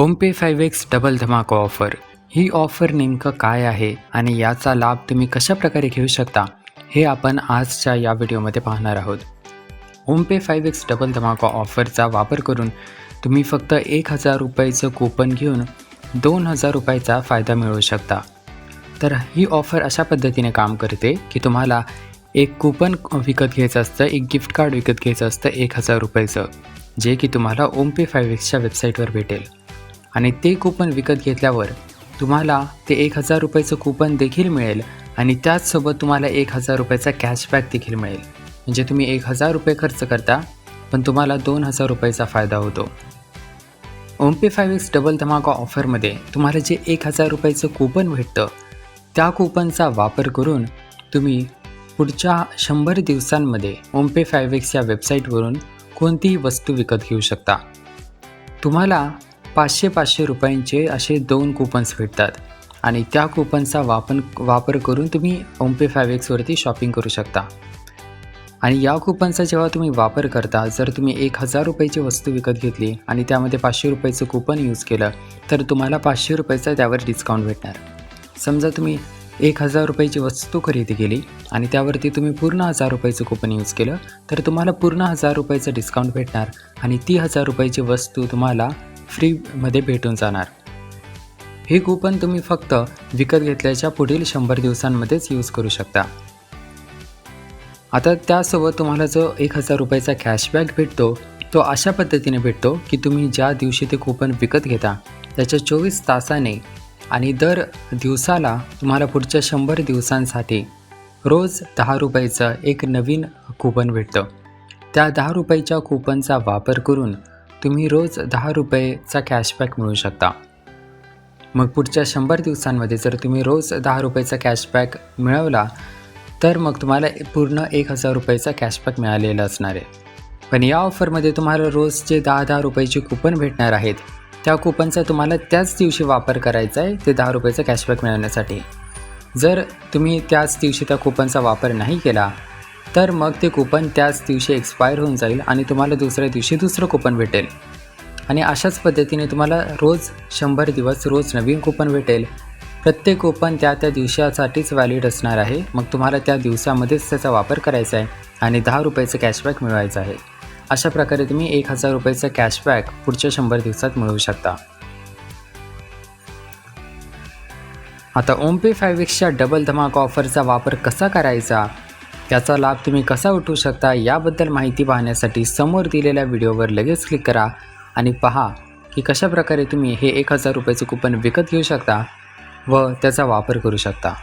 ओमपे 5x double धमाका offer ही offer नेमकं काय आहे आणि याचा लाभ तुम्ही कशाप्रकारे घेऊ शकता हे आपण आजच्या या व्हिडिओमध्ये पाहणार आहोत. ओमपे 5x डबल धमाका ऑफरचा वापर करून तुम्ही फक्त 1000 रुपयाचं कूपन घेऊन 2000 रुपयाचा फायदा मिळवू शकता. तर ही ऑफर अशा पद्धतीने काम करते की तुम्हाला एक कूपन विकत घ्यायचं असतं, एक गिफ्ट कार्ड विकत घ्यायचं असतं 1000 रुपयाचं, जे की तुम्हाला ओमपे 5xच्या वेबसाईटवर भेटेल. आणि ते कूपन विकत घेतल्यावर तुम्हाला ते 1000 रुपयाचं कूपन देखील मिळेल आणि त्याचसोबत तुम्हाला 1000 रुपयाचा कॅशबॅक देखील मिळेल. म्हणजे तुम्ही 1000 रुपये खर्च करता पण तुम्हाला 2000 रुपयाचा फायदा होतो. ओमपे 5x डबल धमाका ऑफरमध्ये तुम्हाला जे 1000 रुपयाचं कूपन भेटतं त्या कूपनचा वापर करून तुम्ही पुढच्या 100 दिवसांमध्ये ओमपे 5x या वेबसाईटवरून कोणतीही वस्तू विकत घेऊ शकता. तुम्हाला 500 रुपयांचे असे 2 कूपन्स भेटतात आणि त्या कूपनचा वापर करून तुम्ही ओमपे 5x वरती शॉपिंग करू शकता. आणि या कूपनचा जेव्हा तुम्ही वापर करता, जर तुम्ही 1000 रुपयाची वस्तू विकत घेतली आणि त्यामध्ये 500 रुपयाचं कूपन यूज केलं तर तुम्हाला 500 रुपयाचा त्यावर डिस्काउंट भेटणार. समजा तुम्ही 1000 रुपयाची वस्तू खरेदी केली आणि त्यावरती तुम्ही पूर्ण 1000 रुपयाचं कूपन यूज केलं तर तुम्हाला पूर्ण 1000 रुपयाचं डिस्काउंट भेटणार आणि ती 1000 रुपयाची वस्तू तुम्हाला फ्रीमध्ये भेटून जाणार. हे कूपन तुम्ही फक्त विकत घेतल्याच्या पुढील 100 दिवसांमध्येच यूज करू शकता. आता त्यासोबत तुम्हाला जो 1000 रुपयाचा कॅशबॅक भेटतो तो अशा पद्धतीने भेटतो की तुम्ही ज्या दिवशी ते कूपन विकत घेता त्याच्या 24 तासाने आणि दर दिवसाला तुम्हाला पुढच्या 100 दिवसांसाठी रोज 10 रुपयाचं एक नवीन कूपन भेटतं. त्या 10 रुपयाच्या कूपनचा वापर करून तुम्ही रोज 10 रुपयेचा कॅशबॅक मिळवू शकता. मग पुढच्या 100 दिवसांमध्ये जर तुम्ही रोज 10 रुपयाचा कॅशबॅक मिळवला तर मग तुम्हाला पूर्ण 1000 रुपयाचा कॅशबॅक मिळालेला असणार आहे. पण या ऑफरमध्ये तुम्हाला रोज जे 10 रुपयाचे कूपन भेटणार आहेत त्या कूपनचा तुम्हाला त्याच दिवशी वापर करायचा आहे ते 10 रुपयाचा कॅशबॅक मिळवण्यासाठी. जर तुम्ही त्याच दिवशी त्या कूपनचा वापर नाही केला तर मग ते कूपन त्याच दिवशी एक्सपायर होऊन जाईल आणि तुम्हाला दुसऱ्या दिवशी दुसरं कूपन भेटेल. आणि अशाच पद्धतीने तुम्हाला रोज 100 दिवस रोज नवीन कूपन भेटेल. प्रत्येक कूपन त्या दिवसासाठीच व्हॅलिड असणार आहे. मग तुम्हाला त्या दिवसामध्येच त्याचा वापर करायचा आहे आणि 10 रुपयाचं कॅशबॅक मिळवायचं आहे. अशा प्रकारे तुम्ही 1000 रुपयाचा कॅशबॅक पुढच्या 100 दिवसात मिळवू शकता. आता ओमपे 5xच्या डबल धमाका ऑफरचा वापर कसा करायचा, त्याचा लाभ तुम्ही कसा उठवू शकता याबद्दल माहिती पाहण्यासाठी समोर दिलेल्या व्हिडिओवर लगेच क्लिक करा आणि पहा की कशाप्रकारे तुम्ही हे 1000 रुपयाचं कूपन विकत घेऊ शकता व त्याचा वापर करू शकता.